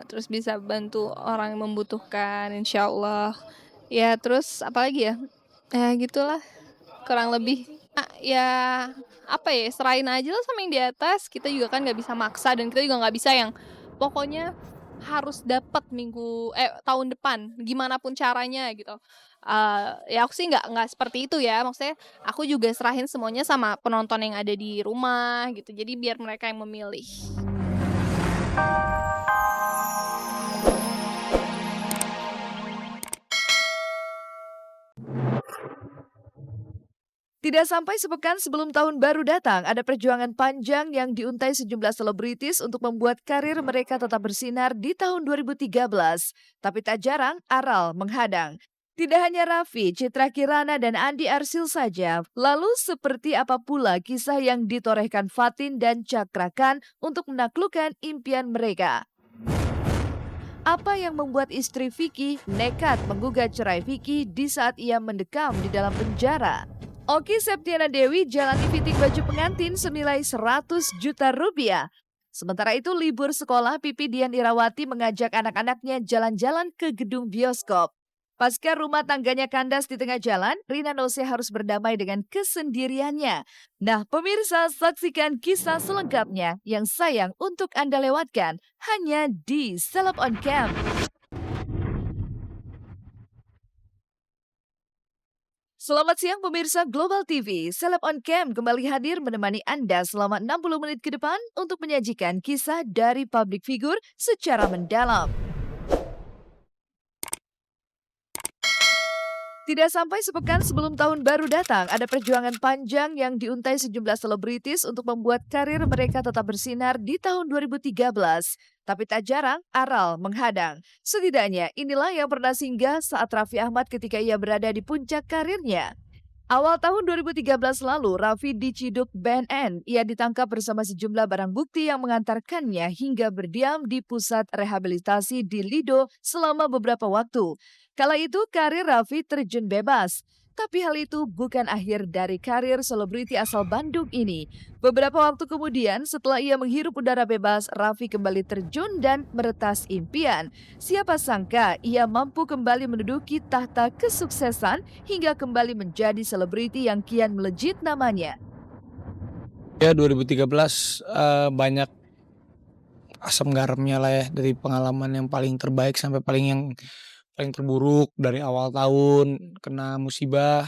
terus bisa bantu orang yang membutuhkan, insyaallah. Ya terus apalagi ya, gitulah kurang lebih. Ya apa ya, serahin aja lah sama yang di atas, kita juga kan nggak bisa maksa dan kita juga nggak bisa yang pokoknya harus dapat tahun depan, gimana pun caranya gitu. Ya aku sih nggak seperti itu ya, maksudnya aku juga serahin semuanya sama penonton yang ada di rumah gitu, jadi biar mereka yang memilih. Tidak sampai sepekan sebelum tahun baru datang, ada perjuangan panjang yang diuntai sejumlah selebritis untuk membuat karir mereka tetap bersinar di tahun 2013. Tapi tak jarang, aral menghadang. Tidak hanya Raffi, Citra Kirana, dan Andi Arsil saja. Lalu seperti apa pula kisah yang ditorehkan Fatin dan Cakra Khan untuk menaklukkan impian mereka? Apa yang membuat istri Vicky nekat menggugat cerai Vicky di saat ia mendekam di dalam penjara? Oki Septiana Dewi jalani fitting baju pengantin senilai 100 juta rupiah. Sementara itu libur sekolah, Pipi Dian Irawati mengajak anak-anaknya jalan-jalan ke gedung bioskop. Pasca rumah tangganya kandas di tengah jalan, Rina Nose harus berdamai dengan kesendiriannya. Nah, pemirsa, saksikan kisah selengkapnya yang sayang untuk Anda lewatkan hanya di Seleb on Cam. Selamat siang pemirsa Global TV. Seleb on Cam kembali hadir menemani Anda selama 60 menit ke depan untuk menyajikan kisah dari public figure secara mendalam. Tidak sampai sepekan sebelum tahun baru datang, ada perjuangan panjang yang diuntai sejumlah selebritis untuk membuat karir mereka tetap bersinar di tahun 2013. Tapi tak jarang, aral menghadang. Setidaknya inilah yang pernah singgah saat Raffi Ahmad ketika ia berada di puncak karirnya. Awal tahun 2013 lalu, Raffi diciduk BNN. Ia ditangkap bersama sejumlah barang bukti yang mengantarkannya hingga berdiam di pusat rehabilitasi di Lido selama beberapa waktu. Kala itu karir Raffi terjun bebas. Tapi hal itu bukan akhir dari karir selebriti asal Bandung ini. Beberapa waktu kemudian setelah ia menghirup udara bebas, Raffi kembali terjun dan meretas impian. Siapa sangka ia mampu kembali menduduki tahta kesuksesan hingga kembali menjadi selebriti yang kian melejit namanya. Ya 2013, banyak asam garamnya lah ya, dari pengalaman yang paling terbaik sampai paling terburuk, dari awal tahun kena musibah,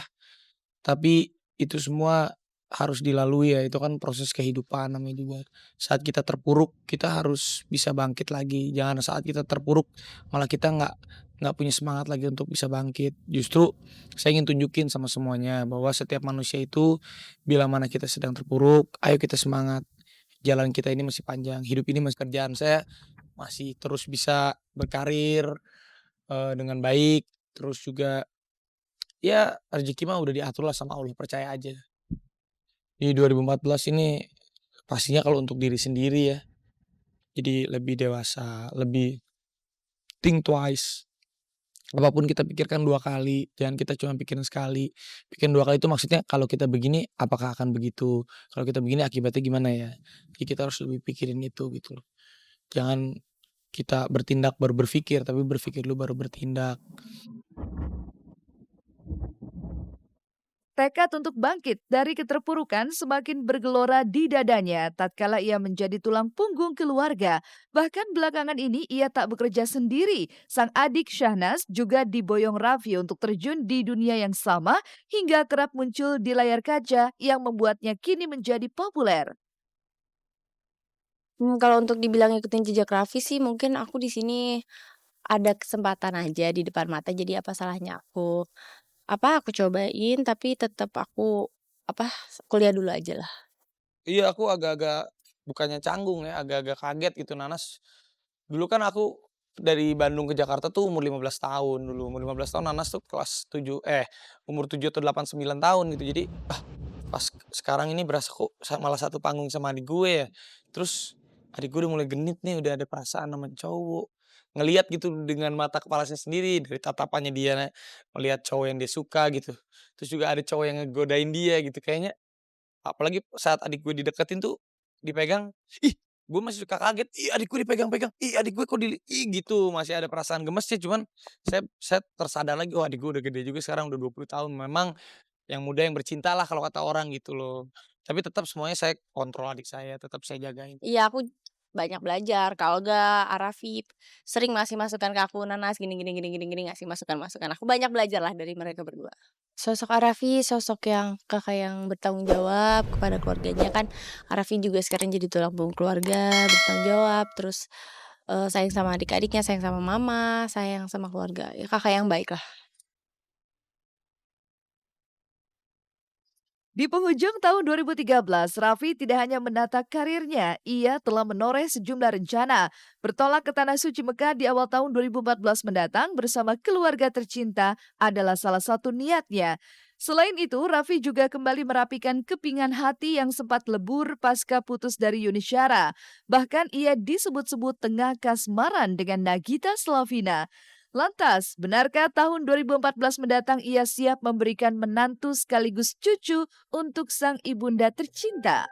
tapi itu semua harus dilalui ya, itu kan proses kehidupan namanya juga. Saat kita terpuruk, kita harus bisa bangkit lagi, jangan saat kita terpuruk malah kita nggak punya semangat lagi untuk bisa bangkit. Justru saya ingin tunjukin sama semuanya bahwa setiap manusia itu bila mana kita sedang terpuruk, ayo kita semangat. Jalan kita ini masih panjang, hidup ini masih kerjaan saya masih terus bisa berkarir, dengan baik, terus juga ya rezeki mah udah diatur lah sama Allah, percaya aja. Di 2014 ini pastinya kalau untuk diri sendiri ya, jadi lebih dewasa, lebih think twice. Apapun kita pikirkan 2 kali, jangan kita cuma pikirin sekali. Pikirin 2 kali itu maksudnya kalau kita begini apakah akan begitu, kalau kita begini akibatnya gimana ya. Jadi kita harus lebih pikirin itu gitu loh. Jangan kita bertindak baru berpikir, tapi berpikir dulu baru bertindak. Tekad untuk bangkit dari keterpurukan semakin bergelora di dadanya tatkala ia menjadi tulang punggung keluarga. Bahkan belakangan ini ia tak bekerja sendiri. Sang adik Syahnas juga diboyong Raffi untuk terjun di dunia yang sama hingga kerap muncul di layar kaca yang membuatnya kini menjadi populer. Kalau untuk dibilang ngikutin jejak Raffi sih mungkin aku di sini ada kesempatan aja di depan mata, jadi apa salahnya aku cobain tapi tetep aku, apa, kuliah dulu ajalah. Iya, aku agak-agak bukannya canggung ya, agak-agak kaget gitu, Nanas. Dulu kan aku dari Bandung ke Jakarta tuh umur 15 tahun dulu, umur 15 tahun Nanas tuh umur 7 atau 8, 9 tahun gitu. Jadi, pas sekarang ini berasa kok malah satu panggung sama adik gue ya. Terus adik gue udah mulai genit nih, udah ada perasaan sama cowok. Ngelihat gitu dengan mata kepalanya sendiri, dari tatapannya dia melihat cowok yang dia suka gitu. Terus juga ada cowok yang ngegodain dia gitu, kayaknya apalagi saat adik gue dideketin tuh, dipegang, ih gue masih suka kaget, "Ih, adik gue dipegang-pegang, ih, adik gue kok gitu, masih ada perasaan gemesnya. Cuman saya tersadar lagi, oh, adik gue udah gede juga sekarang, udah 20 tahun. Memang yang muda yang bercinta lah kalau kata orang gitu loh. Tapi tetap semuanya saya kontrol adik saya, tetap saya jagain. Iya, aku banyak belajar. Kalau enggak, Arafi sering ngasih masukan ke aku, "Nanas gini gini gini gini gini," ngasih masukan-masukan. Aku banyak belajar lah dari mereka berdua. Sosok Arafi, sosok yang kakak yang bertanggung jawab kepada keluarganya kan. Arafi juga sekarang jadi tulang punggung keluarga, bertanggung jawab, terus, sayang sama adik-adiknya, sayang sama mama, sayang sama keluarga. Ya kakak yang baik lah. Di penghujung tahun 2013, Raffi tidak hanya menata karirnya, ia telah menoreh sejumlah rencana. Bertolak ke Tanah Suci Mekah di awal tahun 2014 mendatang bersama keluarga tercinta adalah salah satu niatnya. Selain itu, Raffi juga kembali merapikan kepingan hati yang sempat lebur pasca putus dari Yuni Syara. Bahkan ia disebut-sebut tengah kasmaran dengan Nagita Slavina. Lantas, benarkah tahun 2014 mendatang ia siap memberikan menantu sekaligus cucu untuk sang ibunda tercinta?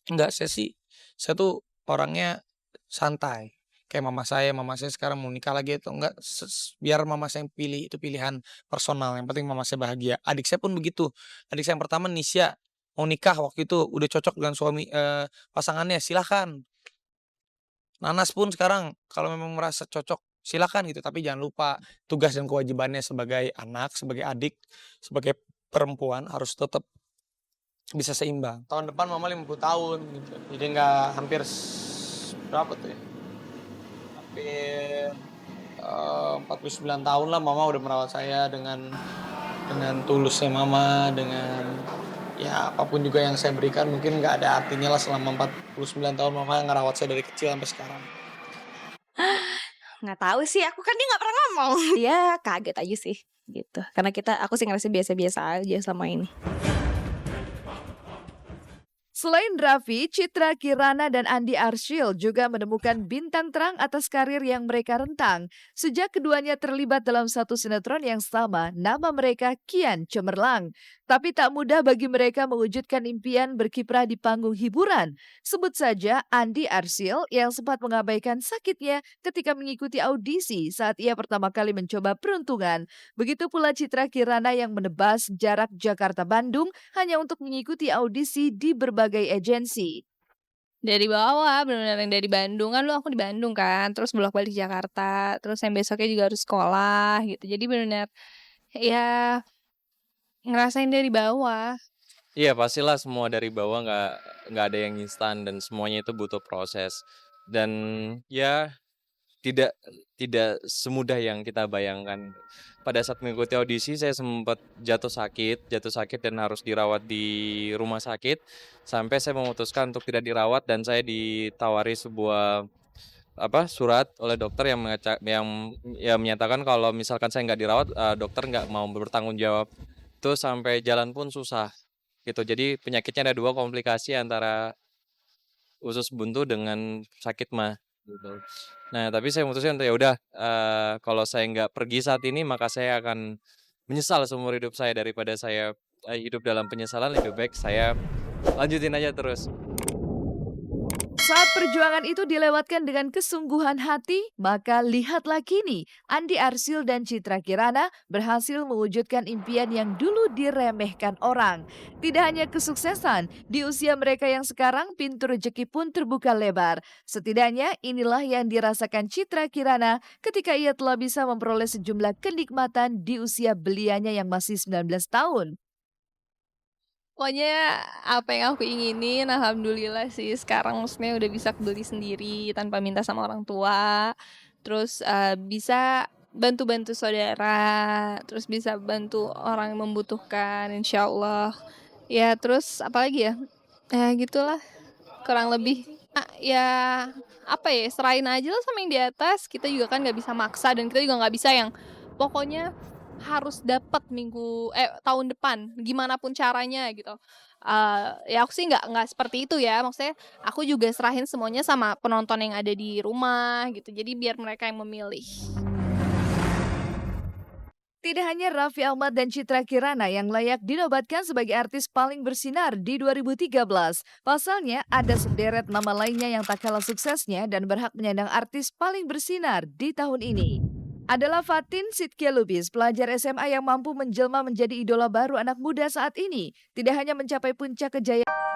Enggak, saya tuh orangnya santai. Kayak mama saya sekarang mau nikah lagi atau enggak, biar mama saya yang pilih, itu pilihan personal, yang penting mama saya bahagia. Adik saya pun begitu, adik saya yang pertama Nisya, mau nikah waktu itu, udah cocok dengan pasangannya, silahkan. Nanas pun sekarang kalau memang merasa cocok, silakan gitu, tapi jangan lupa tugas dan kewajibannya sebagai anak, sebagai adik, sebagai perempuan harus tetap bisa seimbang. Tahun depan mama 50 tahun gitu, jadi nggak hampir berapa tuh ya, hampir 49 tahun lah mama udah merawat saya dengan tulusnya mama, dengan ya apapun juga yang saya berikan mungkin nggak ada artinya lah selama 49 tahun mama ngerawat saya dari kecil sampai sekarang. Nggak tahu sih, aku kan dia nggak pernah ngomong. Dia kaget aja sih, gitu. Karena aku sih ngerasa biasa-biasa aja selama ini. Selain Raffi, Citra Kirana dan Andi Arsyil juga menemukan bintang terang atas karir yang mereka rentang. Sejak keduanya terlibat dalam satu sinetron yang sama, nama mereka kian cemerlang. Tapi tak mudah bagi mereka mewujudkan impian berkiprah di panggung hiburan. Sebut saja Andi Arsyil yang sempat mengabaikan sakitnya ketika mengikuti audisi saat ia pertama kali mencoba peruntungan. Begitu pula Citra Kirana yang menebas jarak Jakarta-Bandung hanya untuk mengikuti audisi di berbagai agensi. Dari bawah, bener-bener yang dari Bandung, kan dulu aku di Bandung kan, terus bolak-balik Jakarta, terus yang besoknya juga harus sekolah gitu. Jadi bener-bener ya ngerasain dari bawah. Iya pastilah semua dari bawah nggak ada yang instan dan semuanya itu butuh proses. Dan ya tidak tidak semudah yang kita bayangkan. Pada saat mengikuti audisi saya sempat jatuh sakit dan harus dirawat di rumah sakit. Sampai saya memutuskan untuk tidak dirawat dan saya ditawari sebuah surat oleh dokter yang menyatakan kalau misalkan saya nggak dirawat, dokter nggak mau bertanggung jawab. Itu sampai jalan pun susah. Gitu, jadi penyakitnya ada 2 komplikasi antara usus buntu dengan sakit mah, gitu. Nah, tapi saya memutuskan untuk ya udah, kalau saya nggak pergi saat ini maka saya akan menyesal seumur hidup saya daripada saya, hidup dalam penyesalan lebih baik saya lanjutin aja terus. Saat perjuangan itu dilewatkan dengan kesungguhan hati, maka lihatlah kini Andi Arsyil dan Citra Kirana berhasil mewujudkan impian yang dulu diremehkan orang. Tidak hanya kesuksesan, di usia mereka yang sekarang pintu rezeki pun terbuka lebar. Setidaknya inilah yang dirasakan Citra Kirana ketika ia telah bisa memperoleh sejumlah kenikmatan di usia belianya yang masih 19 tahun. Pokoknya apa yang aku inginin alhamdulillah sih sekarang maksudnya udah bisa beli sendiri tanpa minta sama orang tua. Terus, bisa bantu-bantu saudara, terus bisa bantu orang yang membutuhkan insyaallah. Ya terus apalagi ya, ya gitulah kurang lebih. Ya apa ya, serahin aja lah sama yang di atas, kita juga kan nggak bisa maksa dan kita juga nggak bisa yang pokoknya harus dapat tahun depan, gimana pun caranya gitu. Ya aku sih nggak seperti itu ya, maksudnya aku juga serahin semuanya sama penonton yang ada di rumah gitu, jadi biar mereka yang memilih. Tidak hanya Raffi Ahmad dan Citra Kirana yang layak dinobatkan sebagai artis paling bersinar di 2013. Pasalnya, ada sederet nama lainnya yang tak kalah suksesnya dan berhak menyandang artis paling bersinar di tahun ini. Adalah Fatin Sidkia Lubis, pelajar SMA yang mampu menjelma menjadi idola baru anak muda saat ini. Tidak hanya mencapai puncak kejayaan